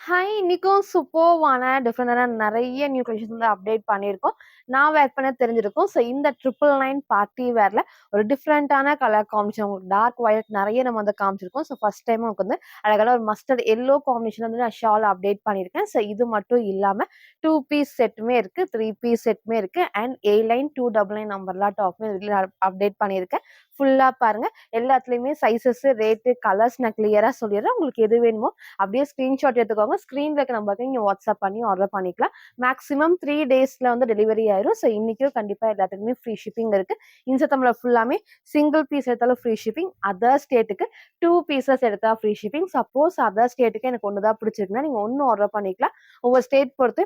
Hi! இன்னைக்கும் சூப்பர்வான டிஃபரெண்டான நெறைய new collections வந்து அப்டேட் பண்ணியிருக்கோம். நான் வேர் பண்ண தெரிஞ்சிருக்கும். ஸோ இந்த 999 பார்ட்டி வேர்ல ஒரு டிஃபரெண்டான கலர் காம்பினேஷன் உங்களுக்கு டார்க் வயலட் நெறைய நம்ம வந்து காமிச்சிருக்கோம். ஸோ ஃபர்ஸ்ட் டைம் உங்களுக்கு வந்து அழகான ஒரு மஸ்டர்ட் எல்லோ காம்பினேஷன் வந்து நான் ஷால் அப்டேட் பண்ணியிருக்கேன். ஸோ இது மட்டும் இல்லாம 2 பீஸ் செட்டுமே இருக்கு, 3 பீஸ் செட்டுமே இருக்கு அண்ட் ஏ லைன் 299 நம்பர்லா டாப்மே இதுல அப்டேட் பண்ணியிருக்கேன். ஃபுல்லா பாருங்க. எல்லாத்துலயுமே சைஸஸ், ரேட்டு, கலர்ஸ் நான் கிளியரா சொல்லிடுறேன். உங்களுக்கு எது வேணுமோ அப்படியே ஸ்கிரீன்ஷாட் எடுத்துக்கோங்க. ஸ்க்ரீன்ல இருக்க நம்பருக்கு நீங்க வாட்ஸ்அப் பண்ணி ஆர்டர் பண்ணிக்கலாம். மேக்ஸிமம் 3 டேஸ்ல வந்து டெலிவரி ஆயிரும். ஸோ இன்னைக்கும் கண்டிப்பா எல்லாத்துக்குமே ஃப்ரீ ஷிப்பிங் இருக்கு. இன்ஸ்டாகிராம்ல ஃபுல்லாமே சிங்கிள் பீஸ் எடுத்தாலும் ஃப்ரீ ஷிப்பிங். அதர் ஸ்டேட்டுக்கு 2 பீசஸ் எடுத்தா ஃப்ரீ ஷிப்பிங். சப்போஸ் அதர் ஸ்டேட்டுக்கு எனக்கு ஒண்ணு தான் பிடிச்சிருக்குன்னா நீங்க ஒண்ணு ஆர்டர் பண்ணிக்கலாம். ஒவ்வொரு ஸ்டேட் பொறுத்து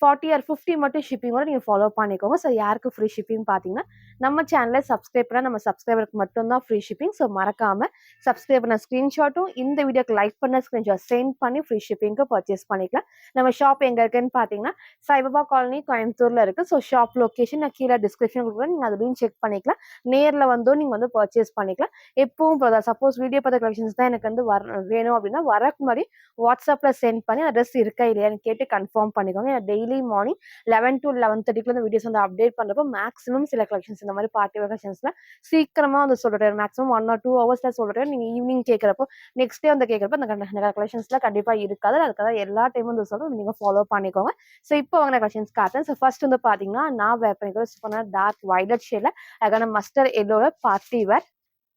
40 ஆர் 50 மட்டும் ஷிப்பிங்கோட நீங்க ஃபாலோ பண்ணிக்கோங்க. ஸோ யாருக்கு ஃப்ரீ ஷிப்பிங் பார்த்தீங்கன்னா, நம்ம சேனல சப்ஸ்கிரைப் பண்ணா நம்ம சப்ஸ்கிரைபருக்கு மட்டும் தான் ஃப்ரீ ஷிப்பிங். ஸோ மறக்காம சப்ஸ்கிரைப் பண்ண ஸ்க்ரீன்ஷாட்டும், இந்த வீடியோக்கு லைக் பண்ண ஸ்க்ரீன்ஷாட் சென்ட் பண்ணி ஃப்ரீ ஷிப்பிங்க்கு பர்ச்சேஸ் பண்ணிக்கலாம். நம்ம ஷாப் எங்க இருக்குன்னு பார்த்தீங்கன்னா, சாய்பாபா காலனி கோயம்புத்தூர்ல இருக்கு. ஸோ ஷாப் லொகேஷன் நான் கீழ டிஸ்கிரிப்ஷன் குடுக்குறேன். நீங்க அதுலயும் செக் பண்ணிக்கலாம். நேர்ல வந்தும் நீங்க வந்து பர்ச்சேஸ் பண்ணிக்கலாம். எப்பவும் போல சப்போஸ் வீடியோ பார்த்த கலெக்ஷன்ஸ் தான் எனக்கு வந்து வேணும் அப்படின்னா, வரக்கு முன்னாடி வாட்ஸ்அப்ல சென்ட் பண்ணி அட்ரஸ் இருக்கா இல்லையான்னு கேட்டு கன்ஃபார்ம் பண்ணிக்கோங்க. டெய்லி மார்னிங் 11 to 11:30 இந்த வீடியோஸ் வந்து அப்டேட் பண்றப்போ மேக்ஸிமம் சில கலெக்ஷன்ஸ் இந்த மாதிரி பார்ட்டி வேர் கலெக்ஷன்ஸ்ல சீக்கிரமா வந்து சொல்றேன். மேக்ஸிமம் 1 or 2 ஹவர்ஸ்ல சொல்றேன். நீங்க ஈவினிங் கேட்கறப்போ நெக்ஸ்ட் டே வந்து கேட்கறப்போ அந்த கலெக்ஷன்ஸ்ல கண்டிப்பா இருக்காது. அதுக்காக எல்லா டைமும் வந்து சொல்றேன். நீங்க ஃபாலோ பண்ணிக்கோங்க. ஸோ இப்போ வாங்கின கலெக்ஷன்ஸ் காட்டுறேன். ஸோ ஃபர்ஸ்ட் வந்து பாத்தீங்கன்னா நான் வேர் பண்ணிக்கிற சூப்பரான டார்க் வயலட் ஷேட்ல அழகான மஸ்டர்ட் எல்லோட பார்ட்டி வேர்.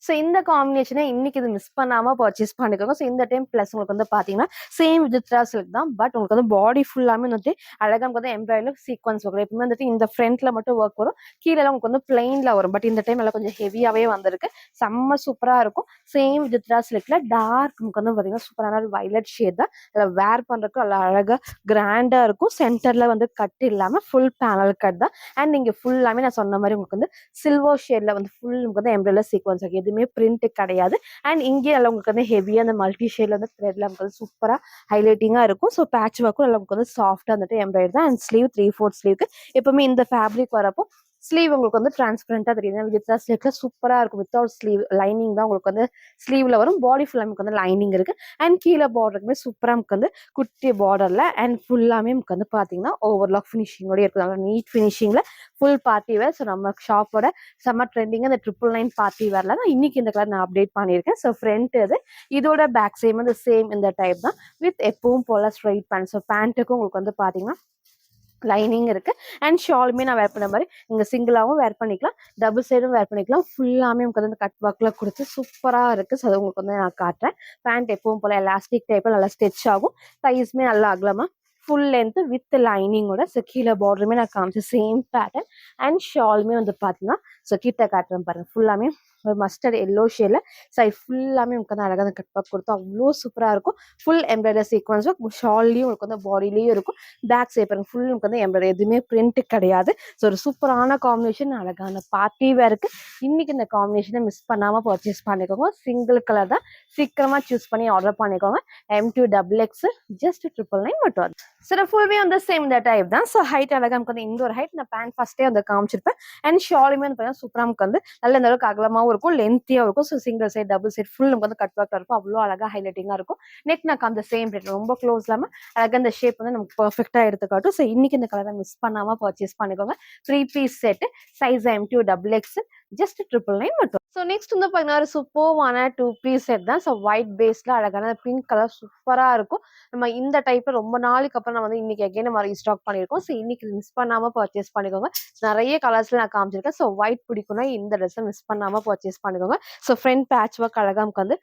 ஸோ இந்த காம்பினேஷனை இன்னைக்கு இது மிஸ் பண்ணாம பர்ச்சேஸ் பண்ணிக்கோங்க. ஸோ இந்த டைம் பிளஸ் உங்களுக்கு வந்து பாத்தீங்கன்னா சேம் விஜித்ரா சில்க் தான். பட் உங்களுக்கு வந்து பாடி ஃபுல்லாமே வந்துட்டு அழகா நமக்கு வந்து எம்ப்ராய்டரி சீக்வன்ஸ் வரும். எப்பவுமே வந்துட்டு இந்த ஃப்ரண்ட்ல மட்டும் ஒர்க் வரும். கீழே உங்களுக்கு வந்து பிளைன்ல வரும். பட் இந்த டைம் எல்லாம் கொஞ்சம் ஹெவியாவே வந்திருக்கு. செம்ம சூப்பரா இருக்கும். சேம் விஜித்ரா சில்க்ல டார்க் நமக்கு வந்து பாத்தீங்கன்னா சூப்பரான ஒரு வயலட் ஷேட் தான். அதில் வேர் பண்றதுக்கு நல்லா அழகா கிராண்டா இருக்கும். சென்டர்ல வந்து கட் இல்லாம ஃபுல் பேனல் கட் தான். அண்ட் நீங்க ஃபுல்லாமே நான் சொன்ன மாதிரி உங்களுக்கு வந்து சில்வர் ஷேட்ல வந்து ஃபுல் நமக்கு வந்து எம்ப்ராய்டரி சீக்வன்ஸ் இருக்கு. எதுவுமே பிரிண்ட் கிடையாது. அண்ட் இங்கே எல்லாம் உங்களுக்கு வந்து ஹெவியா அந்த மல்டி ஷேட்ல வந்து த்ரெட்ல நமக்கு வந்து சூப்பரா ஹைலைட்டிங்கா இருக்கும். ஸோ பேட்ச் ஒர்க்கும் நமக்கு வந்து சாஃப்டா வந்துட்டு எம்ப்ராய்டரி தான். அண்ட் ஸ்லீவ் 3/4 ஸ்லீவ்க்கு எப்பவுமே இந்த ஃபேப்ரிக் வரப்போ ஸ்லீவ் உங்களுக்கு வந்து டிரான்ஸ்பரண்டா தெரியும். வித் ஸ்லீவ்ல சூப்பரா இருக்கும். வித்தவுட் ஸ்லீவ் லைனிங் தான் உங்களுக்கு வந்து ஸ்லீவ்ல வரும். பாடி ஃபுல்லா நமக்கு வந்து லைனிங் இருக்கு. அண்ட் கீழே பார்டருக்குமே சூப்பரா நமக்கு வந்து குட்டி பார்டர்ல அண்ட் ஃபுல்லாமே நமக்கு வந்து பாத்தீங்கன்னா ஓவர்லாக் ஃபினிஷிங்கோட இருக்கு. நீட் ஃபினிஷிங்ல ஃபுல் பார்ட்டி வேர். ஸோ நம்ம ஷாப்போட செம்ம ட்ரெண்டிங் அந்த 999 பார்ட்டி வேர்ல தான் இன்னைக்கு இந்த கலர் நான் அப்டேட் பண்ணியிருக்கேன். ஸோ ஃப்ரண்ட் இது இதோட பேக் சைம் வந்து சேம் இந்த டைப் தான் வித் எப்பவும் போல ஸ்ட்ரைட் பேண்ட். ஸோ பேண்ட்டுக்கும் உங்களுக்கு வந்து பாத்தீங்கன்னா லைனிங் இருக்கு. அண்ட் ஷாலுமே நான் வேர் பண்ண மாதிரி நீங்க சிங்கிளாவும் வேர் பண்ணிக்கலாம், டபுள் சைடும் வேர் பண்ணிக்கலாம். ஃபுல்லாமே உங்களுக்கு வந்து கட் ஒர்க்ல கொடுத்து சூப்பரா இருக்கு. ஸோ அது உங்களுக்கு வந்து நான் காட்டுறேன். பேண்ட் எப்பவும் போல எலாஸ்டிக் டைப்ல நல்லா ஸ்டிச் ஆகும். சைஸ்மே நல்லா அகலமா ஃபுல் லென்த் வித் லைனிங்கோட. ஸோ கீழே பார்டருமே நான் காமிச்சேன் சேம் பேட்டர்ன். அண்ட் ஷாலுமே வந்து பாத்தீங்கன்னா ஸோ கிட்ட காட்டுறேன் பாருங்க. ஃபுல்லாமே ஒரு மஸ்டர்ட் எல்லோ ஷேட்ல சைட் ஃபுல்லாமே உங்களுக்கு வந்து அழகான கட் ஒர்க் கொடுத்து அவ்வளோ சூப்பரா இருக்கும். ஃபுல் எம்ப்ராய்டரி சீக்வன்ஸ் ஷால்லையும் உங்களுக்கு வந்து பாடிலையும் இருக்கும். பேக் சைட் பாருங்க ஃபுல் உங்களுக்கு வந்து எம்ப்ராய்டரி எதுவுமே பிரிண்ட் கிடையாது. ஸோ ஒரு சூப்பரான காம்பினேஷன், அழகான பார்ட்டி வேருக்கு. இன்னைக்கு இந்த காம்பினேஷனை மிஸ் பண்ணாம பர்ச்சேஸ் பண்ணிக்கோங்க. சிங்கிள் கலர் தான். சீக்கிரமா சூஸ் பண்ணி ஆர்டர் பண்ணிக்கோங்க. M2XX ஜஸ்ட் 999 மட்டும். சரி ஃபுல்லுமே வந்து சேம் இந்த டைப் தான். ஸோ ஹைட் அழகா நமக்கு வந்து இந்த ஒரு ஹைட் நான் பேண்ட் ஃபர்ஸ்டே வந்து காமிச்சிருப்பேன். அண்ட் ஷாலுமே வந்து பார்த்தீங்கன்னா சூப்பராக நமக்கு வந்து நல்ல இந்த அளவுக்கு அகலமாகவும் இருக்கும், லென்த்தியாக இருக்கும். So single side double side full நமக்கு வந்து கட் ஒர்க்காக இருக்கும். அவ்வளோ அழகாக ஹைலைட்டிங்காக இருக்கும். நெக் நான் அந்த சேம் ரேட் ரொம்ப க்ளோஸ் இல்லாமல் அழகாக இந்த ஷேப் வந்து நமக்கு பர்ஃபெக்டாக எடுத்துக்காட்டும். ஸோ இன்னைக்கு இந்த கலரை மிஸ் பண்ணாமல் பர்ச்சேஸ் பண்ணிக்கோங்க. 3 piece set size M2XX just 999 மட்டும். ஸோ நெக்ஸ்ட் வந்து பார்த்தீங்கன்னா ஒரு சூப்பர்வான 2 பீஸ் செட் தான். ஸோ ஒயிட் பேஸ்ல அழகான பிங்க் கலர் சூப்பராக இருக்கும். நம்ம இந்த டைப்ல ரொம்ப நாளைக்கு அப்புறம் நம்ம வந்து இன்னைக்கு அகைன் நம்ம ரீஸ்டாக் பண்ணியிருக்கோம். ஸோ இன்னைக்கு மிஸ் பண்ணாம பர்ச்சேஸ் பண்ணிக்கோங்க. நிறைய கலர்ஸ்ல நான் காமிச்சிருக்கேன். ஸோ ஒயிட் பிடிக்கும்னா இந்த ட்ரெஸ்ஸை மிஸ் பண்ணாம பர்ச்சேஸ் பண்ணிக்கோங்க. ஸோ ஃப்ரண்ட் பேட்ச் ஒர்க் அழகா நமக்கு வந்து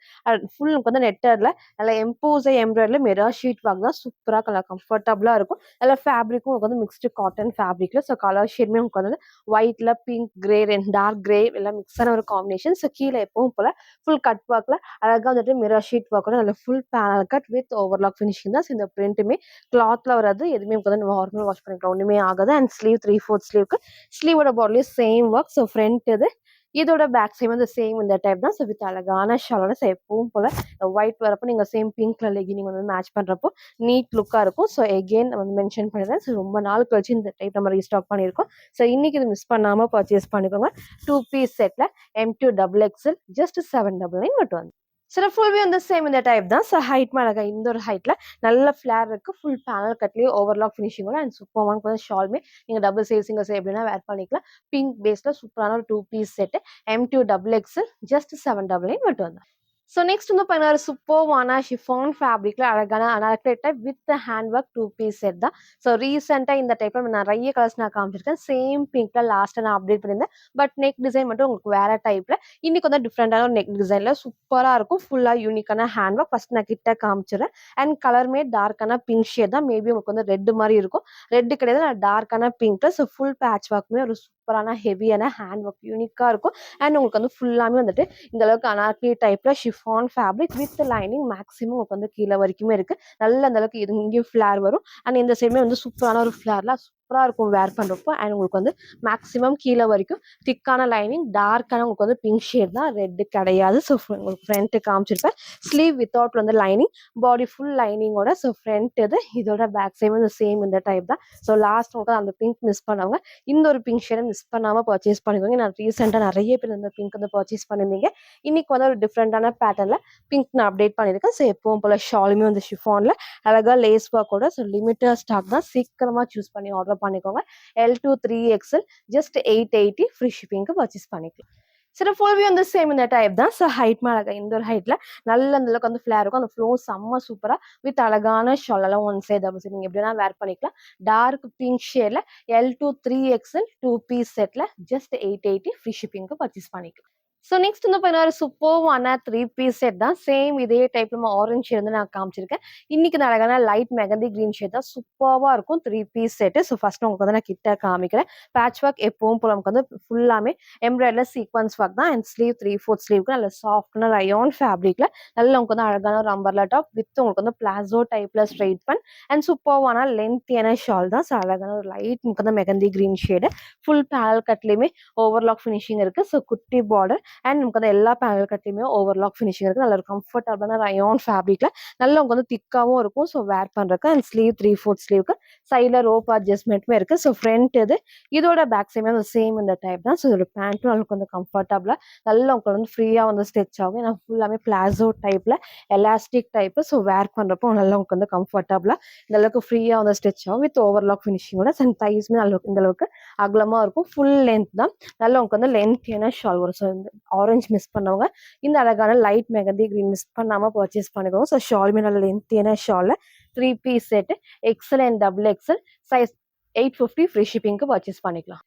ஃபுல் நமக்கு வந்து நெட்டர்ல நல்லா எம்போஸ் எம்ப்ராய்டரில் மிரர் ஷீட் ஒர்க் தான் சூப்பராக கலர் கம்ஃபர்டபுளா இருக்கும். அதில் ஃபேப்ரிக்கும் உங்களுக்கு வந்து மிக்ஸ்டு காட்டன் ஃபேப்ரிக்ல. ஸோ கலர் ஷேட்மே உங்களுக்கு வந்து ஒயிட்ல பிங்க் கிரே டார்க் கிரே எல்லாம் மிக்ஸான ஒரு காம்பினேஷன். ஸோ கீழே எப்பவும் போல ஃபுல் கட் ஒர்க்ல அழகா வந்துட்டு மிரர் ஷீட் ஒர்க்கோட நல்ல full panel cut with overlock finishing தான். இந்த பிரிண்ட்டுமே கிளாத்ல வராது, எதுவுமே வந்து நார்மல் வாஷ் பண்ணிக்கலாம், ஒண்ணுமே ஆகாது. அண்ட் ஸ்லீவ் 3/4 ஸ்லீவ்க்கு ஸ்லீவோட பாடிலையும் சேம் ஒர்க். ஸோ ஃப்ரண்ட் இது இதோட பேக் சைம் வந்து சேம் இந்த டைப் தான். ஸோ வித் அழகான ஷாலோட எப்பவும் போல ஒயிட் வரப்போ நீங்க சேம் பிங்க் கலர் லெகினிங் வந்து மேட்ச் பண்றப்போ நீட் லுக்கா இருக்கும். ஸோ எகெயின் வந்து மென்ஷன் பண்ணிடுறேன். ஸோ ரொம்ப நாள் கழிச்சு இந்த டைப் நம்ம ரீஸ்டாக் பண்ணியிருக்கோம். ஸோ இன்னைக்கு இது மிஸ் பண்ணாம பர்ச்சேஸ் பண்ணிக்கோங்க. 2 பீஸ் செட்ல M2XX ஜஸ்ட் 799 மட்டும் வந்து. சில ஃபுல் வியூ வந்து சேம் இந்த டைப் தான். ஸோ ஹைட் மேல இந்த ஒரு ஹைட்ல நல்ல ஃபிளேர் இருக்கு. ஃபுல் பேனல் கட்லயே ஓவர்லாக் ஃபினிஷிங்கோட அண்ட் சூப்பர்வான கூட ஷாலுமே நீங்க டபுள் சைஸ், சிங்கிள் சைஸ் எப்படின்னா வேர் பண்ணிக்கலாம். பிங்க் பேஸ்ல சூப்பரான ஒரு 2 piece set M2 double XL just 799 மட்டும் தான். ஸோ நெக்ஸ்ட் வந்து பார்த்தீங்கன்னா, ஒரு சூப்பர்வான ஷிஃபான் ஃபேப்ரிக்ல அழகான anarkali type with hand work 2 piece set தான். ஸோ ரீசென்ட்டா இந்த டைப்ல நெறைய கலர்ஸ் நான் காமிச்சிருக்கேன். சேம் பிங்க்ல லாஸ்ட்டா நான் அப்டேட் பண்ணியிருந்தேன். பட் நெக் டிசைன் மட்டும் உங்களுக்கு வேற டைப்ல. இன்னைக்கு வந்து டிஃப்ரெண்டான ஒரு நெக் டிசைன்ல சூப்பரா இருக்கும். ஃபுல்லா யூனிக்கான ஹேண்ட் ஒர்க். ஃபர்ஸ்ட் நான் கிட்ட காமிச்சுறேன். அண்ட் கலருமே டார்க்கான பிங்க் ஷேட் தான். மேபி உங்களுக்கு வந்து ரெட் மாரி இருக்கும். ரெட் கிடையாது. நான் டார்க்கான பிங்க்ல ஸோ ஃபுல் பேட்ச் ஒர்க்குமே ஒரு சூப்பரான ஹெவியான ஹேண்ட் ஒர்க் யூனிக்கா இருக்கும். அண்ட் உங்களுக்கு வந்து ஃபுல்லாமே வந்துட்டு இந்த அளவுக்கு அனார்கலி டைப்ல chiffon fabric with lining maximum உங்களுக்கு வந்து கீழே வரைக்குமே இருக்கு. நல்ல அந்த அளவுக்கு இங்கேயும் ஃபிளேர் வரும். அண்ட் இந்த சைடுமே வந்து சூப்பரான ஒரு ஃபிளேர்ல சூப்பரா இருக்கும் வேர் பண்றப்போ. அண்ட் உங்களுக்கு வந்து மேக்ஸிமம் கீழே வரைக்கும் திக்கான லைனிங், டார்க்கான உங்களுக்கு வந்து பிங்க் ஷேட் தான், ரெட் கிடையாது. ஸோ உங்களுக்கு ஃப்ரண்ட் காமிச்சிருப்பேன். ஸ்லீவ் வித்தவுட் வந்து லைனிங், பாடி ஃபுல் லைனிங்கோட. ஸோ ஃப்ரண்ட் இது, இதோட பேக் சைடு வந்து சேம் இந்த டைப் தான். ஸோ லாஸ்ட் உங்களுக்கு அந்த பிங்க் மிஸ் பண்ணவங்க இந்த ஒரு பிங்க் ஷேடை மிஸ் பண்ணாம பர்ச்சேஸ் பண்ணிக்கோங்க. நான் ரீசெண்டாக நிறைய பேர் இந்த பிங்க் வந்து பர்ச்சேஸ் பண்ணியிருந்தீங்க. இன்னைக்கு வந்து ஒரு டிஃப்ரெண்டான பேட்டர்ல பிங்க் நான் அப்டேட் பண்ணியிருக்கேன். ஸோ எப்பவும் போல ஷாலுமே வந்து ஷிஃபான்ல அழகா லேஸ் ஒர்க்கோட. ஸோ லிமிட்டட் ஸ்டாக் தான், சீக்கிரமா சூஸ் பண்ணி ஆர்டர் பண்ணிக்கோங்க. L2 3XL ஜஸ்ட் 880 ஃப்ரீ ஷிப்பிங்க்கு பர்ச்சேஸ் பண்ணிக்கலாம். சில ஃபுல் வியூ வந்து சேம் இந்த டைப் தான். ஸோ ஹைட் மேலே இந்த ஒரு ஹைட்ல நல்ல அந்த அளவுக்கு வந்து ஃபிளேர் இருக்கும். அந்த ஃப்ளோ செம்ம சூப்பரா வித் அழகான ஷால் எல்லாம் ஒன் சைட் டபுள் சைட் நீங்க எப்படினா வேர் பண்ணிக்கலாம். டார்க் பிங்க் ஷேட்ல L2 3XL 2 பீஸ் செட்ல ஜஸ்ட் 880 ஃப்ரீ ஷிப்பிங்க்கு பர்ச்சேஸ் பண்ணிக்கலாம். ஸோ நெக்ஸ்ட் வந்து பார்த்தீங்கன்னா, ஒரு சூப்பர்வான 3 பீஸ் செட் தான். சேம் இதே டைப்ல நம்ம ஆரஞ்ச் ஷேட் வந்து நான் காமிச்சிருக்கேன். இன்னைக்கு இந்த அழகான லைட் மெகந்தி கிரீன் ஷேட் தான் சூப்பர்வா இருக்கும். 3 பீஸ் செட். ஸோ ஃபர்ஸ்ட் உங்களுக்கு வந்து நான் கிட்ட காமிக்கிறேன். பேட்ச் ஒர்க் எப்பவும் போல நமக்கு வந்து ஃபுல்லாமே எம்ப்ராய்டரி சீக்வன்ஸ் ஒர்க் தான். அண்ட் ஸ்லீவ் 3/4 ஸ்லீவ்க்கு நல்ல சாஃப்டான ரயான் ஃபேப்ரிக்ல நல்ல உங்களுக்கு வந்து அழகான ஒரு அம்பர்லா டாப் வித் உங்களுக்கு வந்து பிளாசோ டைப்ல ஸ்ட்ரைட் பன் அண்ட் சூப்பர்வான லென்த்தியான ஷால் தான். ஸோ அழகான ஒரு லைட் நமக்கு வந்து mehndi green shade. Full panel கட்லயுமே ஓவர்லாக் ஃபினிஷிங் இருக்கு. ஸோ குட்டி பார்டர் அண்ட் நமக்கு வந்து எல்லா பேனல் கட்லையுமே ஓவர்லாக் ஃபினிஷிங் இருக்கு. நல்ல ஒரு கம்ஃபர்டபுளான ரயான் ஃபேப்ரிக்ல நல்ல உங்களுக்கு வந்து திக்காவும் இருக்கும். ஸோ வேர் பண்றதுக்கு அண்ட் ஸ்லீவ் 3/4 ஸ்லீவ்க்கு சைட்ல ரோப் அட்ஜஸ்ட்மெண்ட்டுமே இருக்கு. ஸோ ஃப்ரண்ட் இது, இதோட பேக் சைடுமே வந்து சேம் இந்த டைப் தான். ஸோ இதோட பேண்ட்டும் நமக்கு வந்து கம்ஃபர்டபுளா நல்லா உங்களுக்கு வந்து ஃப்ரீயா வந்து ஸ்டிச் ஆகும். ஏன்னா ஃபுல்லாமே பிளாசோ டைப்ல எலாஸ்டிக் டைப். ஸோ வேர் பண்றப்போ நல்லா உங்களுக்கு வந்து கம்ஃபர்டபுளா இந்த அளவுக்கு ஃப்ரீயா வந்து ஸ்டிச் ஆகும் வித் ஓவர்லாக் ஃபினிஷிங்கோட. அண்ட் தைஸ்மே இந்த அளவுக்கு அகலமா இருக்கும். ஃபுல் லென்த் தான். நல்லா உங்களுக்கு வந்து லென்த்தியான ஷால் வரும். ஸோ இந்த ஆரஞ்சு மிஸ் பண்ணவங்க இந்த அழகான லைட் மெகந்தி கிரீன் மிஸ் பண்ணாம பர்ச்சேஸ் பண்ணிக்கோங்க. ஸோ ஷாலுமே நல்ல லென்த்தியான ஷால்ல 3 piece set XL and double XL size 850 free ஷிப்பிங்க்கு பர்ச்சேஸ் பண்ணிக்கலாம்.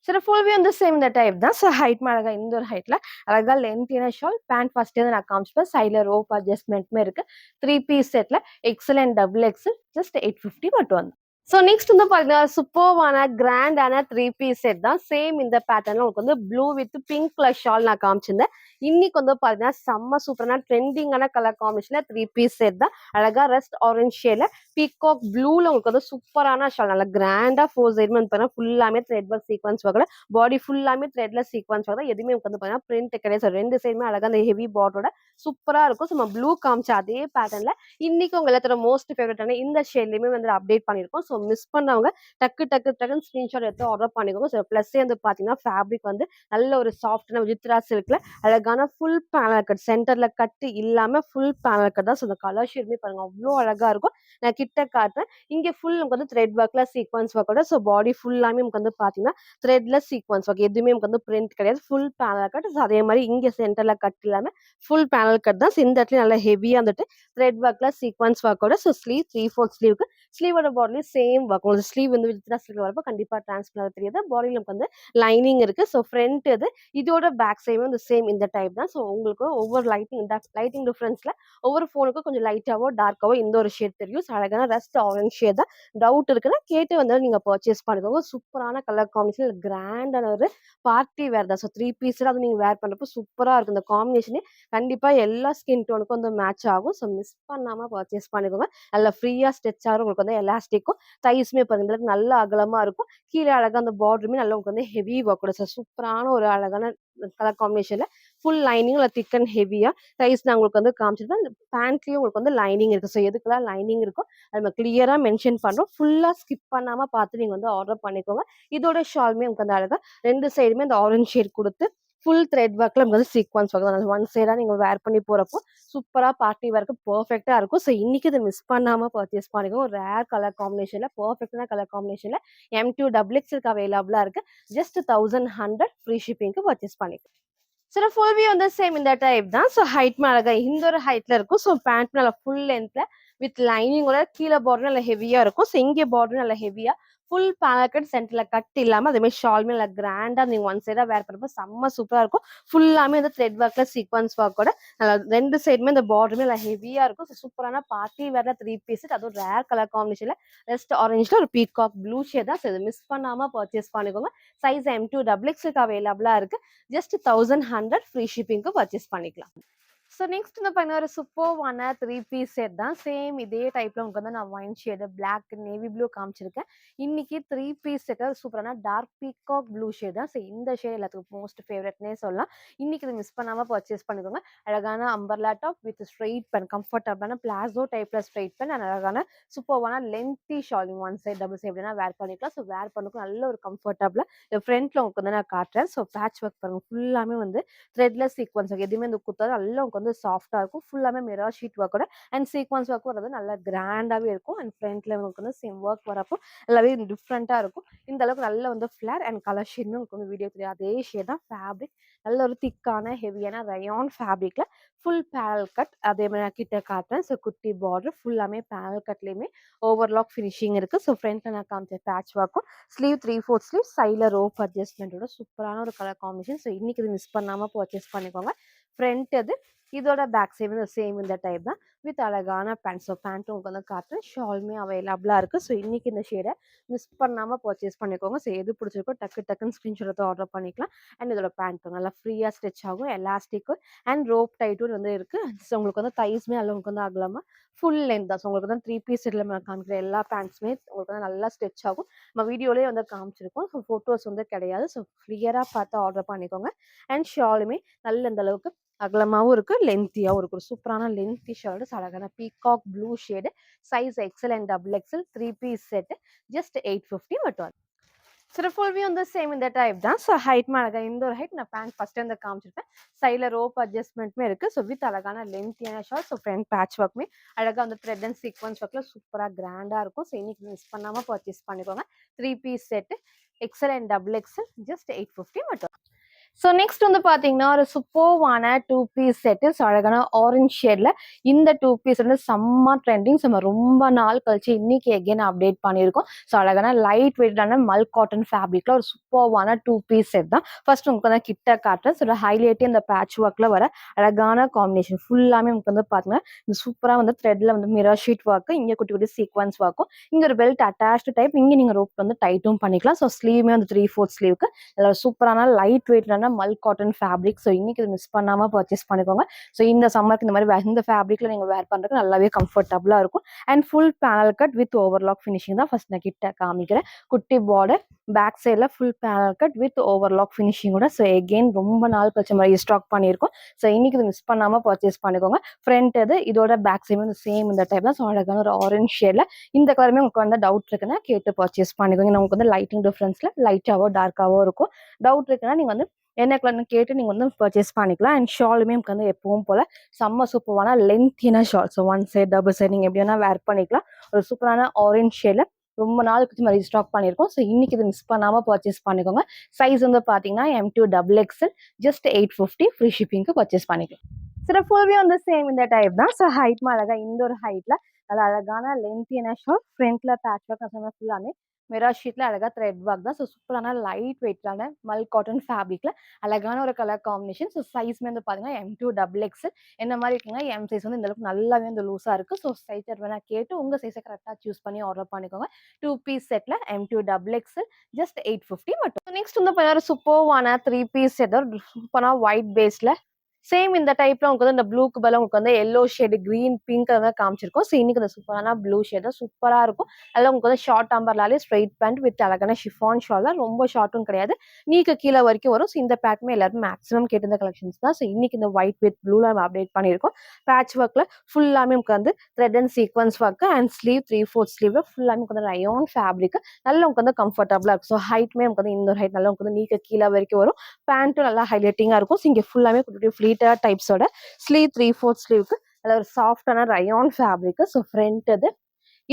சில ஃபுல் வியூ வந்து சேம் இந்த டைப் தான். ஸோ ஹைட் அழகா இந்த ஒரு ஹைட்ல அழகா லென்த்தியான ஷால், பேண்ட் ஃபர்ஸ்ட் வந்து நான் காமிச்சிப்பேன். சைட்ல ரோப் அட்ஜஸ்ட்மெண்ட்டுமே இருக்கு. 3 பீஸ் செட்ல XL and double XL just 850 மட்டும் வந்து. ஸோ நெக்ஸ்ட் வந்து பார்த்தீங்கன்னா, சூப்பர்வான கிராண்டான 3 பீஸ் செட் தான். சேம் இந்த பேட்டர்ன்ல உங்களுக்கு வந்து blue with pink colour shawl நான் காமிச்சிருந்தேன். இன்னைக்கு வந்து பார்த்தீங்கன்னா, செம்ம சூப்பரான ட்ரெண்டிங்கான கலர் காம்பினேஷன்ல 3 பீஸ் செட் தான். அழகா ரஸ்ட் ஆரஞ்ச் ஷேட்ல பீகாக் ப்ளூல உங்களுக்கு வந்து சூப்பரான ஷால், நல்லா கிராண்டா 4 சைடுமே வந்து பார்த்தீங்கன்னா ஃபுல்லாமே த்ரெட் ஒர்க் சீக்வன்ஸ் ஒர்க்ல, பாடி ஃபுல்லாமே த்ரெட்ல சீக்வன்ஸ் ஒர்க் தான். எதுவுமே உங்களுக்கு வந்து பார்த்தீங்கன்னா பிரிண்ட் கிடையாது. ஸோ 2 சைடுமே அழகா அந்த ஹெவி பார்டரோட சூப்பரா இருக்கும். ஸோ நம்ம ப்ளூ காமிச்ச அதே பேட்டர்ன்ல இன்னைக்கு உங்க எல்லாத்தோட மோஸ்ட் ஃபேவரட்டான இந்த ஷேட்லயுமே வந்து அப்டேட் பண்ணியிருக்கோம். ஸோ மிஸ் பண்ணவங்க டக்குன்னு ஸ்கிரீன்ஷாட் எடுத்து ஆர்டர் பண்ணிக்கோங்க. ஸோ ப்ளஸ் வந்து பார்த்தீங்கன்னா ஃபேப்ரிக் வந்து நல்ல ஒரு சாஃப்டான வித்ரா சில்க்ல அழகான ஃபுல் பேனல் கட், சென்டர்ல கட்டு இல்லாம ஃபுல் பேனல் கட் தான். ஸோ இந்த கலர் ஷேடுமே பாருங்க அவ்வளோ அழகா இருக்கும். நான் கிட்ட காட்டுறேன். இங்க ஃபுல் நமக்கு வந்து த்ரெட் ஒர்க்ல சீக்வன்ஸ் ஒர்க்கோட. ஸோ பாடி ஃபுல்லாமே நமக்கு வந்து பார்த்தீங்கன்னா த்ரெட்ல சீக்வன்ஸ் ஒர்க், எதுவுமே நமக்கு வந்து பிரிண்ட் கிடையாது. Full panel cut. ஸோ அதே மாதிரி இங்க சென்டர்ல கட் இல்லாம ஃபுல் பேனல் கட் தான். ஸோ இந்த இடத்துல நல்லா ஹெவியா வந்துட்டு த்ரெட் ஒர்க்ல சீக்வன்ஸ் ஒர்க்கோட. ஸோ ஸ்லீவ் 3/4 ஸ்லீவ்க்கு ஸ்லீவோட பாடிலையும் சேம் ஒர்க். உங்களுக்கு ஸ்லீவ் வந்து வித்ரா சில்க்ல வரப்போ கண்டிப்பா டிரான்ஸ்பரன்ட் தெரியாது. பாடியில் நமக்கு வந்து லைனிங் இருக்கு. ஸோ ஃப்ரண்ட் இது, இதோட பேக் சைடும் வந்து சேம் இந்த டைப் தான். ஸோ உங்களுக்கு ஒவ்வொரு லைட்டிங் டிஃபரன்ஸ்ல ஒவ்வொரு ஃபோனுக்கும் கொஞ்சம் லைட்டாவோ டார்க்காவோ இந்த ஒரு ஷேட் தெரியும். ஸோ அழகான ரஸ்ட் ஆரஞ்ச் ஷேட் தான். டவுட் இருக்குன்னா கேட்டு வந்து நீங்க பர்ச்சேஸ் பண்ணிக்கோங்க. சூப்பரான கலர் காம்பினேஷன், கிராண்டான ஒரு பார்ட்டி வேர் தான். ஸோ 3 பீஸ் அது நீங்க வேர் பண்றப்போ சூப்பரா இருக்கும். இந்த காம்பினேஷனே கண்டிப்பா எல்லா ஸ்கின் டோனுக்கும் வந்து மேட்ச் ஆகும். ஸோ மிஸ் பண்ணாம பர்ச்சேஸ் பண்ணிக்கோங்க. நல்லா ஃப்ரீயா ஸ்ட்ரெச் ஆகும். உங்களுக்கு வந்து எலாஸ்டிக்கும் தைஸ்மே பாருங்க நல்ல அகலமா இருக்கும். கீழே அழகா அந்த பார்டருமே நல்லா உங்களுக்கு வந்து ஹெவி ஒர்க்கோட. ஸோ சூப்பரான ஒரு அழகான கலர் காம்பினேஷன்ல ஃபுல் லைனிங் திக் அண்ட் ஹெவியா தைஸ் நான் உங்களுக்கு வந்து காமிச்சிருப்பேன். பேண்ட்லயும் உங்களுக்கு வந்து லைனிங் இருக்கு. ஸோ எதுக்கெல்லாம் லைனிங் இருக்கோ அது நம்ம கிளியரா மென்ஷன் பண்றோம். ஃபுல்லா ஸ்கிப் பண்ணாம பார்த்து நீங்க வந்து ஆர்டர் பண்ணிக்கோங்க. இதோட ஷால்மே உங்களுக்கு வந்து அழகா 2 சைடுமே இந்த ஆரஞ்ச் ஷேட் கொடுத்து ஃபுல் த்ரெட் ஒர்க்ல நமக்கு வந்து சீக்வன்ஸ் ஒர்க் தான். ஒன் சைடா நீங்க வேர் பண்ணி போறப்போ சூப்பரா பார்ட்டி வேர்க்கு பெர்ஃபெக்ட்டா இருக்கும். ஸோ இன்னைக்கு இத மிஸ் பண்ணாம பர்ச்சேஸ் பண்ணிக்கோங்க. ஒரு ரேர் கலர் காம்பினேஷன்ல பெர்ஃபெக்ட்டான கலர் காம்பினேஷன்ல M2 XXL அவைலபிளா இருக்கு. ஜஸ்ட் 1100 ஃப்ரீ ஷிப்பிங்க்கு பர்ச்சேஸ் பண்ணிக்கலாம். சில ஃபுல் வியூ வந்து சேம் இந்த டைப் தான். ஸோ ஹைட் அழகா இந்த ஒரு ஹைட்ல இருக்கும். ஸோ பேண்ட் நல்லா ஃபுல் லென்த்ல வித் லைனிங்கோட கீழே பார்டர் நல்லா ஹெவியா இருக்கும். ஸோ இங்கே பார்டர் நல்லா ஹெவியா ஃபுல் பேக்கெட் சென்டர்ல கட் இல்லாம அதே மாதிரி ஷால்மே நல்லா கிராண்டா நீங்க ஒன் சைடா வேர் பண்ணுறப்ப செம்ம சூப்பரா இருக்கும். ஃபுல்லாமே இந்த த்ரெட் ஒர்க்ல சீக்வன்ஸ் ஒர்க்கோட ரெண்டு சைடுமே இந்த பார்டருமே நல்லா ஹெவியா இருக்கும். ஸோ சூப்பரான பார்ட்டி வேர்ல 3 பீஸ், அதுவும் ரேர் கலர் காம்பினேஷன்ல ரெஸ்ட் ஆரஞ்சுல ஒரு பீகாக் ப்ளூ ஷேட் தான். ஸோ இது மிஸ் பண்ணாம பர்ச்சேஸ் பண்ணிக்கோங்க. சைஸ் M2 XXL அவைலபிளா இருக்கு. ஜஸ்ட் 1100 ஃப்ரீ ஷிப்பிங்க்கு பர்ச்சேஸ் பண்ணிக்கலாம். ஸோ நெக்ஸ்ட் வந்து பார்த்தீங்கன்னா ஒரு சூப்பர்வான 3 பீஸ் செட் தான். சேம் இதே டைப்ல உங்களுக்கு வந்து நான் wine shade black navy blue காமிச்சிருக்கேன். இன்னைக்கு 3 பீஸ் செட் சூப்பரான டார்க் பீகாக் ப்ளூ ஷேட் தான். ஸோ இந்த ஷேட் எல்லாத்துக்கும் மோஸ்ட் ஃபேவரட்னே சொல்லலாம். இன்னைக்கு இது மிஸ் பண்ணாம பர்ச்சேஸ் பண்ணிக்கோங்க. அழகான umbrella top with straight pant, கம்ஃபர்டபுளான பிளாசோ டைப்ல ஸ்ட்ரெயிட் பென் அண்ட் அழகான சூப்பர்வான lengthy shawl one side double side wear பண்ணிக்கலாம். ஸோ வேர் பண்ணுறதுக்கு நல்ல ஒரு கம்ஃபர்டபுளா ஃப்ரண்ட்ல உங்களுக்கு வந்து நான் காட்டுறேன். ஸோ பேட்ச் ஒர்க் பாருங்க, ஃபுல்லாமே வந்து த்ரெட்லெஸ் சீக்வன்ஸ் எதுவுமே இந்த குத்தாது, நல்லா உங்களுக்கு வந்து சாஃப்டா இருக்கும். ஃபுல்லாமே மிரர் ஷீட் ஒர்க்கோட அண்ட் சீக்வன்ஸ் ஒர்க் வரது நல்லா கிராண்டாவே இருக்கும். அண்ட் ஃப்ரண்ட்ல உங்களுக்கு வந்து சேம் ஒர்க் வரப்போ நல்லாவே டிஃப்ரெண்டா இருக்கும். இந்த அளவுக்கு நல்ல வந்து ஃபிளேர் அண்ட் கலர் ஷேட்னு உங்களுக்கு வந்து வீடியோ தெரியும். அதே ஷேட் தான் ஃபேப்ரிக், நல்ல ஒரு திக்கான ஹெவியான ரயான் ஃபேப்ரிக்ல ஃபுல் பேனல் கட். அதே மாதிரி நான் கிட்ட காட்டுறேன். ஸோ குட்டி பார்டர் ஃபுல்லாமே பேனல் கட்லயுமே ஓவர்லாக் ஃபினிஷிங் இருக்கு. ஸோ ஃப்ரண்ட்ல நான் காமிச்ச பேட்ச் ஒர்க்கும் ஸ்லீவ் 3/4 ஸ்லீவ் சைடில் ரோப் அட்ஜஸ்ட்மெண்ட்டோட சூப்பரான ஒரு கலர் காம்பினேஷன். ஸோ இன்னைக்கு இது மிஸ் பண்ணாம பர்ச்சேஸ் பண்ணிக்கோங்க. ஃப்ரண்ட் அது, இதோட பேக் சைடு வந்து சேம் இந்த டைப் தான் வித் அழகான பேண்ட். ஸோ பேண்ட்டும் உங்களுக்கு வந்து காட்டுறேன், ஷாலுமே அவைலபிளா இருக்கு. ஸோ இன்னைக்கு இந்த ஷேடை மிஸ் பண்ணாம பர்ச்சேஸ் பண்ணிக்கோங்க. ஸோ எது பிடிச்சிருக்கோ டக்குன்னு ஸ்கிரீன்ஷாட் எடுத்து ஆர்டர் பண்ணிக்கலாம். அண்ட் இதோட பேண்ட் நல்லா ஃப்ரீயா ஸ்டிச் ஆகும், எலாஸ்டிக் அண்ட் ரோப் டைட்டும் வந்து இருக்கு. ஸோ உங்களுக்கு வந்து தைஸ்மே நல்லா உங்களுக்கு வந்து ஆகலாமா ஃபுல் லென்த் தான். ஸோ உங்களுக்கு வந்து 3 பீஸ் செட்ல நான் காமிக்கிற எல்லா பேண்ட்ஸுமே உங்களுக்கு வந்து நல்லா ஸ்டிச் ஆகும். நம்ம வீடியோலேயே வந்து காமிச்சிருக்கோம். ஸோ ஃபோட்டோஸ் வந்து கிடையாது. ஸோ கிளியரா பார்த்து ஆர்டர் பண்ணிக்கோங்க. அண்ட் ஷாலுமே நல்ல இந்த அளவுக்கு அகலமாவும் இருக்கு, லென்த்தியாவும் இருக்கு. ஒரு சூப்பரான லென்த்தி ஷர்ட் அழகான peacock blue shade, size XL and XXL 3 piece set just 850 மட்டும். ஸோ ஃபுல் வியூ வந்து சேம் இந்த டைப் தான். ஸோ ஹைட் அழகா இந்த ஒரு ஹைட் நான் பேண்ட் ஃபர்ஸ்ட் வந்து காமிச்சிருப்பேன். சைடில் ரோப் அட்ஜஸ்ட்மெண்ட்மே இருக்கு. ஸோ வித் அழகான லென்த்தியான ஷார்ட். ஸோ ஃப்ரண்ட் பேட்ச் ஒர்க்குமே அழகா வந்து த்ரெட் அண்ட் சீக்வன்ஸ் ஒர்க்ல சூப்பரா கிராண்டா இருக்கும். ஸோ இன்னைக்கு மிஸ் பண்ணாம பர்ச்சேஸ் பண்ணிக்கோங்க. 3 piece set XL and XXL just 850 மட்டும். ஸோ நெக்ஸ்ட் வந்து பார்த்தீங்கன்னா ஒரு சூப்பர்வான 2 பீஸ் செட்டு. ஸோ அழகான ஆரஞ்ச் ஷேட்ல இந்த 2 பீஸ் வந்து செம்ம ட்ரெண்டிங். நம்ம ரொம்ப நாள் கழிச்சு இன்னைக்கு எகைன் அப்டேட் பண்ணியிருக்கோம். ஸோ அழகான லைட் வெயிட்டான மல் காட்டன் ஃபேப்ரிக்ல ஒரு சூப்பர்வான 2 பீஸ் செட் தான். ஃபர்ஸ்ட் உங்களுக்கு வந்து கிட்ட காட்டுறேன். ஸோ ஹைலைட் இந்த பேட்ச் ஒர்க்ல வர அழகான காம்பினேஷன் ஃபுல்லாமே உங்களுக்கு வந்து பார்த்தீங்கன்னா இந்த சூப்பரா வந்து த்ரெட்ல வந்து மிரர் ஷீட் ஒர்க்கு, இங்கே குட்டி குட்டி சீக்வன்ஸ் ஒர்க்கும், இங்க ஒரு பெல்ட் அட்டாச்டு டைப், இங்கே நீங்க ரோப் வந்து டைட்டும் பண்ணிக்கலாம். ஸோ ஸ்லீவுமே வந்து 3/4 ஸ்லீவுக்கு சூப்பரான லைட் வெயிட்டான மல் காட்டன் ஃபேப்ரிக். ஸோ இன்னைக்கு இது மிஸ் பண்ணாம பர்ச்சேஸ் பண்ணிக்கோங்க. ஸோ இந்த சம்மருக்கு இந்த மாதிரி இந்த ஃபேப்ரிக்ல நீங்க வேர் பண்றதுக்கு நல்லாவே கம்ஃபர்டபுளா இருக்கும். And full panel cut with overlock finishing தான். ஃபர்ஸ்ட் நான் கிட்ட காமிக்கிறேன். குட்டி பார்டர், பேக் சைட்ல full panel cut with overlock ஃபினிஷிங்கோட. ஸோ எகெயின் ரொம்ப நாள் கழிச்ச மாதிரி ஸ்டாக் பண்ணியிருக்கோம். ஸோ இன்னைக்கு இது மிஸ் பண்ணாம பர்ச்சேஸ் பண்ணிக்கோங்க. ஃப்ரண்ட் இது, இதோட பேக் சைடு வந்து சேம் இந்த டைப் தான். ஸோ அழகான ஒரு ஆரஞ்ச் ஷேட்ல இந்த கலருமே உங்களுக்கு வந்து டவுட் இருக்குன்னா கேட்டு பர்ச்சேஸ் பண்ணிக்கோங்க. உங்களுக்கு வந்து லைட்டிங் டிஃபரன்ஸ்ல லைட்டாவோ டார்க்காவோ இருக்கும். டவுட் இருக்குன்னா நீங்க வந்து என்ன கலர்னு கேட்டு நீங்க வந்து பர்ச்சேஸ் பண்ணிக்கலாம். அண்ட் ஷாலுமே நமக்கு வந்து எப்பவும் போல செம்ம சூப்பரான லென்த்தியான shawl. So one side double side நீங்க எப்படி வேணா வேர் பண்ணிக்கலாம். ஒரு சூப்பரான ஆரஞ்ச் ஷேட்ல ரொம்ப நாள் கழிச்சு மாதிரி ஸ்டாக் பண்ணியிருக்கோம். ஸோ இன்னைக்கு இது மிஸ் பண்ணாம பர்ச்சேஸ் பண்ணிக்கோங்க. சைஸ் வந்து பாத்தீங்கன்னா M2 XXL ஜஸ்ட் 850 ஃப்ரீ ஷிப்பிங்க்கு பர்ச்சேஸ் பண்ணிக்கலாம். சில ஃபுல்வே வந்து சேம் இந்த டைப் தான். ஸோ ஹைட் அழகா இந்த ஒரு ஹைட்ல நல்ல அழகான லென்த்தியான ஷால், ஃப்ரண்ட்ல பேட்ச் ஒர்க் ஃபுல்லாமே மிரர் ஷீட்ல அழகா த்ரெட் ஒர்க் தான். ஸோ சூப்பரான லைட் வெயிட்டான மல் காட்டன் ஃபேப்ரிக்ல அழகான ஒரு கலர் காம்பினேஷன். ஸோ சைஸ்மே வந்து பாத்தீங்கன்னா M2 XXL என்ன மாதிரி இருக்குங்க. M சைஸ் வந்து இந்த அளவுக்கு நல்லாவே வந்து லூஸா இருக்கு. ஸோ சைஸ் வேணா கேட்டு உங்க சைஸை கரெக்டா சூஸ் பண்ணி ஆர்டர் பண்ணிக்கோங்க. 2 பீஸ் செட்ல M2 XXL ஜஸ்ட் 850 மட்டும். நெக்ஸ்ட் வந்து பாத்தீங்கன்னா சூப்பர்வான 3 பீஸ் செட், சூப்பரா ஒயிட் பேஸ்ல சேம் இந்த டைப்ல உங்களுக்கு வந்து இந்த ப்ளூக்கு பதிலா உங்களுக்கு வந்து எல்லோ ஷேடு, கிரீன், பிங்க் அந்த மாரி காமிச்சிருக்கோம். ஸோ இன்னைக்கு இந்த சூப்பரான ப்ளூ ஷேட் தான் சூப்பரா இருக்கும். அதுல உங்களுக்கு வந்து ஷார்ட் அம்பர்லாலே ஸ்ட்ரெயிட் பேண்ட் வித் அழகான ஷிஃபான் ஷால் தான். ரொம்ப ஷார்ட்டும் கிடையாது. நீக்கு கீழ வரைக்கும் வரும். ஸோ இந்த பேட்டர்னுமே எல்லாருமே மேக்ஸிமம் கேட்டிருந்த கலெக்ஷன்ஸ் தான். ஸோ இன்னைக்கு இந்த ஒயிட் வித் ப்ளூல நம்ம அப்டேட் பண்ணியிருக்கோம். பேட்ச் ஒர்க்ல ஃபுல்லாமே நமக்கு வந்து thread and sequins work and sleeve 3/4 ஸ்லீவ்ல ஃபுல்லாமே நமக்கு வந்து ரயான் ஃபேப்ரிக் நல்லா உங்களுக்கு வந்து கம்ஃபர்டபுளா இருக்கும். ஸோ ஹைட்மே நமக்கு வந்து இந்த ஹைட் நல்லா உங்களுக்கு வந்து நீக்கு கீழ வரைக்கும் வரும். பேண்ட்டும் நல்லா ஹைலைட்டிங்கா இருக்கும். ஸோ இங்க ஃபுல்லாமே குட்டி குட்டி ஃப்ளீட்டட் டைப்ஸோட ஸ்லீவ் 3/4 ஸ்லீவ்க்கு அதில் ஒரு சாஃப்டான ரயான் ஃபேப்ரிக். ஸோ ஃப்ரண்ட் இது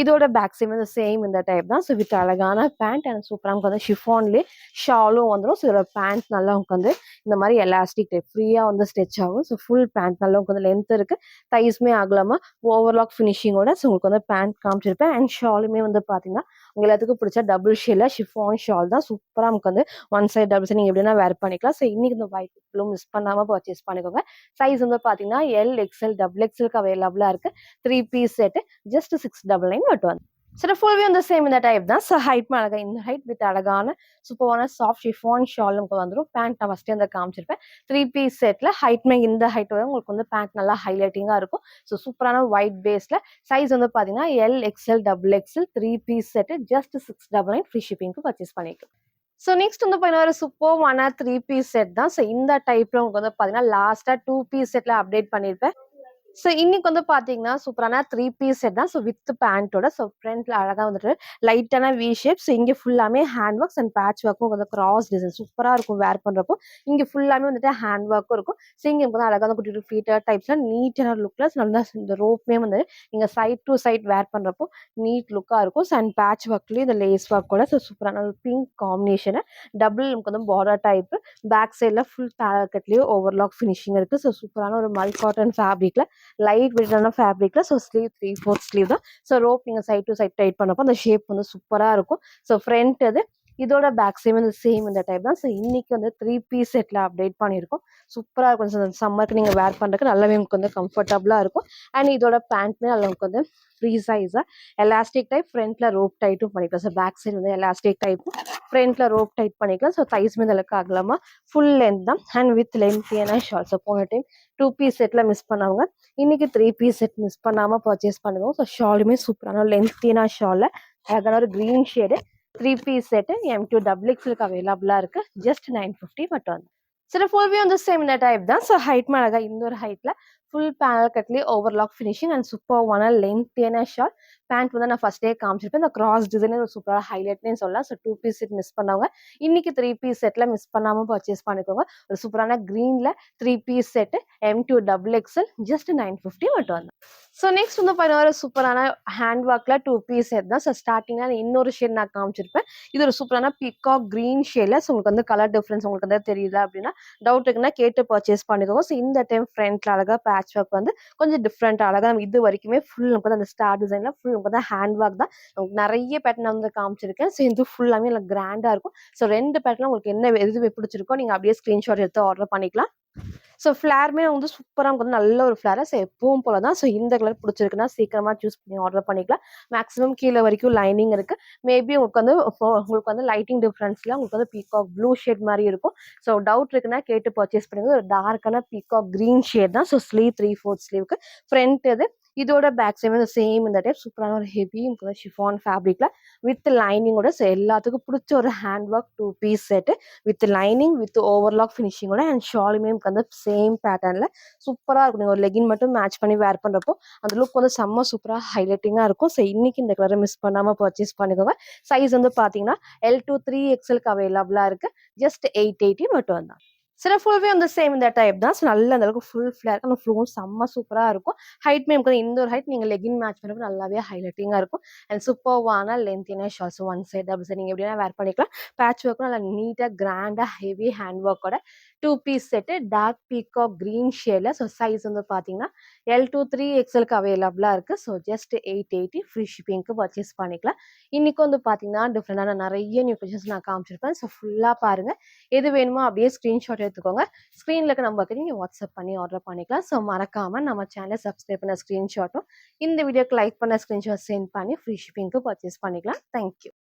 இதோட பேக் சைடு வந்து சேம் இந்த டைப் தான். ஸோ வித் அழகான பேண்ட் அண்ட் சூப்பராக நமக்கு வந்து ஷிஃபான்லேயே ஷாலும் வந்துடும். ஸோ இதோட பேண்ட் நல்லா உங்களுக்கு வந்து இந்த மாதிரி எலாஸ்டிக் டைப் ஃப்ரீயாக வந்து ஸ்ட்ரெச் ஆகும். ஸோ ஃபுல் பேண்ட் நல்லா உங்களுக்கு வந்து லென்த் இருக்குது. தைஸ்மே ஆகலாமா ஓவர்லாக் ஃபினிஷிங்கோட ஸோ உங்களுக்கு வந்து பேண்ட் காமிச்சிருப்பேன். அண்ட் ஷாலுமே வந்து பார்த்தீங்கன்னா உங்க எல்லாத்துக்கும் பிடிச்ச டபுள் ஷேல ஷிஃபான் ஷால் தான். சூப்பராக நமக்கு வந்து ஒன் சைட் டபுள் சைட் நீங்கள் எப்படின்னா வேர் பண்ணிக்கலாம். ஸோ இன்னைக்கு இந்த ஒயிட் ப்ளூ மிஸ் பண்ணாமல் பர்ச்சேஸ் பண்ணிக்கோங்க. சைஸ் வந்து பார்த்தீங்கன்னா XL, XXL அவைலபிளாக இருக்குது. 3 பீஸ் செட்டு ஜஸ்ட் 699 மட்டும் வந்து. So the full view on the same in the type தான். So height அழகா இந்த height with அழகான சூப்பரான சாஃப்ட் ஷிஃபான் ஷால் நமக்கு வந்துடும். பேண்ட் நான் ஃபர்ஸ்ட் அந்த காமிச்சிருப்பேன். 3 பீஸ் செட்ல ஹைட்மே இந்த ஹைட் வரை உங்களுக்கு வந்து பேண்ட் நல்லா ஹைலைட்டிங்கா இருக்கும். ஸோ சூப்பரான ஒயிட் பேஸ்ல சைஸ் வந்து பாத்தீங்கன்னா XL, XXL 3 piece set just 699 free ஷிப்பிங்க்கு பர்ச்சேஸ் பண்ணிக்கலாம். ஸோ நெக்ஸ்ட் வந்து பார்த்தீங்கன்னா ஒரு சூப்பர்வான 3 பீஸ் செட் தான். ஸோ இந்த டைப்ல உங்களுக்கு வந்து பார்த்தீங்கன்னா லாஸ்டா 2 பீஸ் செட்ல அப்டேட் பண்ணியிருப்பேன். ஸோ இன்னைக்கு வந்து பார்த்தீங்கன்னா, சூப்பரான 3 பீஸ் செட் தான். ஸோ வித் பேண்டோட ஸோ ஃப்ரண்ட்ல அழகா வந்துட்டு லைட்டான வி ஷேப். ஸோ இங்க ஃபுல்லாமே ஹேண்ட் ஒர்க்ஸ் அண்ட் பேட்ச் ஒர்க்கும் வந்து கிராஸ் டிசைன் சூப்பரா இருக்கும் வேர் பண்றப்போ. இங்க ஃபுல்லாமே வந்துட்டு ஹேண்ட் ஒர்க்கும் இருக்கும். ஸோ இங்க வந்து அழகான குட்டி குட்டி ஃப்ளீட்டட் டைப்ஸ்ல நீட்டான லுக்ல நல்லா இந்த ரோப்மே வந்து நீங்க சைட் டு சைட் வேர் பண்றப்போ நீட் லுக்கா இருக்கும். ஸோ அண்ட் பேட்ச் ஒர்க்லயும் இந்த லேஸ் ஒர்க்கோட ஸோ சூப்பரான ஒரு பிங்க் காம்பினேஷன் டபுள் நமக்கு வந்து பார்டர் டைப் பேக் சைட்ல ஃபுல் பேக்கெட்லயும் ஓவர்லாக் ஃபினிஷிங் இருக்கு. ஸோ சூப்பரான ஒரு மல் காட்டன் ஃபேப்ரிக்ல லைட் வெயிட்டான ஃபேப்ரிக்ல ஸோ ஸ்லீவ் 3/4 ஸ்லீவ் தான். ஸோ ரோப் நீங்க சைட் டு சைட் டைட் பண்ணப்போ அந்த ஷேப் வந்து சூப்பரா இருக்கும். ஸோ ஃப்ரண்ட் இது இதோட பேக் சைடு வந்து சேம் இந்த டைப் தான். ஸோ இன்னைக்கு வந்து 3 பீஸ் செட்ல அப்டேட் பண்ணியிருக்கோம். சூப்பரா இருக்கும். ஸோ சம்மருக்கு நீங்க வேர் பண்றதுக்கு நல்லாவே உங்களுக்கு வந்து கம்ஃபர்டபுளா இருக்கும். அண்ட் இதோட பேண்ட்மே நல்லா உங்களுக்கு வந்து ஃப்ரீ சைஸா எலாஸ்டிக் டைப் ஃப்ரண்ட்ல ரோப் டைட்டும் பண்ணிக்கலாம். ஸோ பேக் சைடு வந்து எலாஸ்டிக் டைப் ஃப்ரண்ட்ல ரோப் டைட் பண்ணிக்கலாம். ஸோ தைஸ் மீது அளவுக்கு ஆகலாமா ஃபுல் லென்த் தான் அண்ட் வித் லென்த்தியான ஷார்ட். ஸோ போன டைம் 2 பீஸ் செட்ல மிஸ் பண்ணவங்க இன்னைக்கு 3 பீஸ் செட் மிஸ் பண்ணாம பர்ச்சேஸ் பண்ணுவோம். ஸோ ஷாலுமே சூப்பரான லென்த்தியான ஷால்ல அழகான ஒரு green shade 3 piece set M2 XXL அவைலபிளா இருக்கு. ஜஸ்ட் 950 மட்டும் வந்து. So the full view on the same in the type தான். So height அழகா இந்த ஒரு ஹைட்ல ஃபுல் பேனல் கட்லயே ஓவர்லாக் ஃபினிஷிங் அண்ட் சூப்பர்வான லென்த்தியான ஷால். பேண்ட் வந்து நான் ஃபர்ஸ்டே காமிச்சிருப்பேன். இந்த கிராஸ் டிசைன் ஒரு சூப்பரா ஹைலைட்னே சொல்லலாம். ஸோ 2 பீஸ் செட் மிஸ் பண்ணவங்க இன்னைக்கு 3 பீஸ் செட்ல மிஸ் பண்ணாம பர்ச்சேஸ் பண்ணிக்கோங்க. ஒரு சூப்பரான கிரீன்ல 3 piece set M2 XXL just 950 மட்டும் வந்து. ஸோ நெக்ஸ்ட் வந்து பார்த்தீங்கன்னா ஒரு சூப்பரான ஹேண்ட் ஒர்க்ல 2 பீஸ் செட் தான். ஸோ ஸ்டார்டிங்ல இன்னொரு ஷேட் நான் காமிச்சிருப்பேன். இது ஒரு சூப்பரான பீகாக் கிரீன் ஷேட்ல ஸோ உங்களுக்கு வந்து கலர் டிஃபரன்ஸ் உங்களுக்கு வந்து தெரியல அப்படின்னா டவுட் இருக்குன்னா கேட்டு பர்ச்சேஸ் பண்ணிக்கோங்க. ஸோ இந்த டைம் ஃப்ரண்ட்ல அழகா பேட்ச் ஒர்க் வந்து கொஞ்சம் டிஃப்ரெண்ட் அழகா இது வரைக்குமே ஃபுல் நமக்கு வந்து அந்த ஸ்டார் டிசைன்ல ஃபுல் நமக்கு வந்து ஹேண்ட் ஒர்க் தான். உங்களுக்கு நிறைய பேட்டர்ன் வந்து காமிச்சிருக்கேன். ஸோ இது ஃபுல்லாமே நல்லா கிராண்டா இருக்கும். ஸோ 2 பேட்டர்ல உங்களுக்கு என்ன எது பிடிச்சிருக்கோ நீங்க அப்படியே ஸ்கிரீன்ஷாட் எடுத்து ஆர்டர் பண்ணிக்கலாம். ஸோ ஃப்ளேருமே வந்து சூப்பரா நமக்கு வந்து நல்ல ஒரு ஃப்ளேரா ஸோ எப்பவும் போல தான். ஸோ இந்த கலர் பிடிச்சிருக்குன்னா சீக்கிரமா சூஸ் பண்ணி ஆர்டர் பண்ணிக்கலாம். மேக்ஸிமம் கீழே வரைக்கும் லைனிங் இருக்கு. மேபி உங்களுக்கு வந்து லைட்டிங் டிஃபரன்ஸ்ல உங்களுக்கு வந்து பீகாக் ப்ளூ ஷேட் மாதிரி இருக்கும். ஸோ டவுட் இருக்குன்னா கேட்டு பர்ச்சேஸ் பண்ணுங்க. ஒரு டார்க்கான பீகாக் கிரீன் ஷேட் தான். ஸோ ஸ்லீவ் 3/4 ஸ்லீவ்க்கு ஃப்ரண்ட் இது இதோட பேக் சைடு வந்து சேம் இந்த டைப் சூப்பரான ஒரு ஹெவி ஷிஃபான் ஃபேப்ரிக்ல வித் லைனிங்கோட ஸோ எல்லாத்துக்கும் பிடிச்ச ஒரு hand work 2 piece set with lining with overlock ஃபினிஷிங்கோட அண்ட் ஷாலுமே வந்து சேம் பேட்டர்ன்ல சூப்பரா இருக்கும். நீங்க ஒரு லெகின் மட்டும் மேட்ச் பண்ணி வேர் பண்றப்போ அந்த லுக் வந்து செம்ம சூப்பரா ஹைலைட்டிங்கா இருக்கும். ஸோ இன்னைக்கு இந்த கலரை மிஸ் பண்ணாம பர்ச்சேஸ் பண்ணிக்கோங்க. சைஸ் வந்து பாத்தீங்கன்னா L2 3XL அவைலபிளா இருக்கு. ஜஸ்ட் 880 மட்டும் தான். சில ஃபுல்வே வந்து சேம் இந்த டைப் தான். ஸோ நல்ல அந்த அளவுக்கு ஃபுல் ஃபிளேர் அந்த ஃப்ளோவும் செம்ம சூப்பரா இருக்கும். ஹைட்மே நமக்கு இந்த ஒரு ஹைட் நீங்க லெகின் மேட்ச் பண்ணப்போ நல்லாவே ஹைலைட்டிங்கா இருக்கும். அண்ட் சூப்பர்வான லென்த்தியான shorts one side double side நீங்க எப்படின்னா வேர் பண்ணிக்கலாம். பேட்ச் ஒர்க்கும் நல்லா நீட்டா கிராண்டா ஹெவி ஹேண்ட் ஒர்க்கோட 2 piece set dark peacock green ஷேட்ல. ஸோ சைஸ் வந்து பாத்தீங்கன்னா L2 3XL அவைலபிளா இருக்கு. ஸோ ஜஸ்ட் 880 ஃப்ரீ ஷிப்பிங்க்கு பர்ச்சேஸ் பண்ணிக்கலாம். இன்னைக்கு வந்து பாத்தீங்கன்னா டிஃப்ரெண்டான நிறைய நியூ கலெக்ஷன்ஸ் நான் காமிச்சிருப்பேன். ஸோ ஃபுல்லா பாருங்க. எது வேணுமோ அப்படியே ஸ்கிரீன்ஷாட் எடுத்துக்கோங்க. ஸ்க்ரீன்ல இருக்க நம்பருக்கு நீங்க வாட்ஸ்அப் பண்ணி ஆர்டர் பண்ணிக்கலாம். ஸோ மறக்காம நம்ம சேனலை சப்ஸ்கிரைப் பண்ண ஸ்கிரீன்ஷாட்டும் இந்த வீடியோக்கு லைக் பண்ண ஸ்கிரீன்ஷாட் சென்ட் பண்ணி ஃப்ரீ ஷிப்பிங்க்கு பர்ச்சேஸ் பண்ணிக்கலாம். தேங்க்யூ.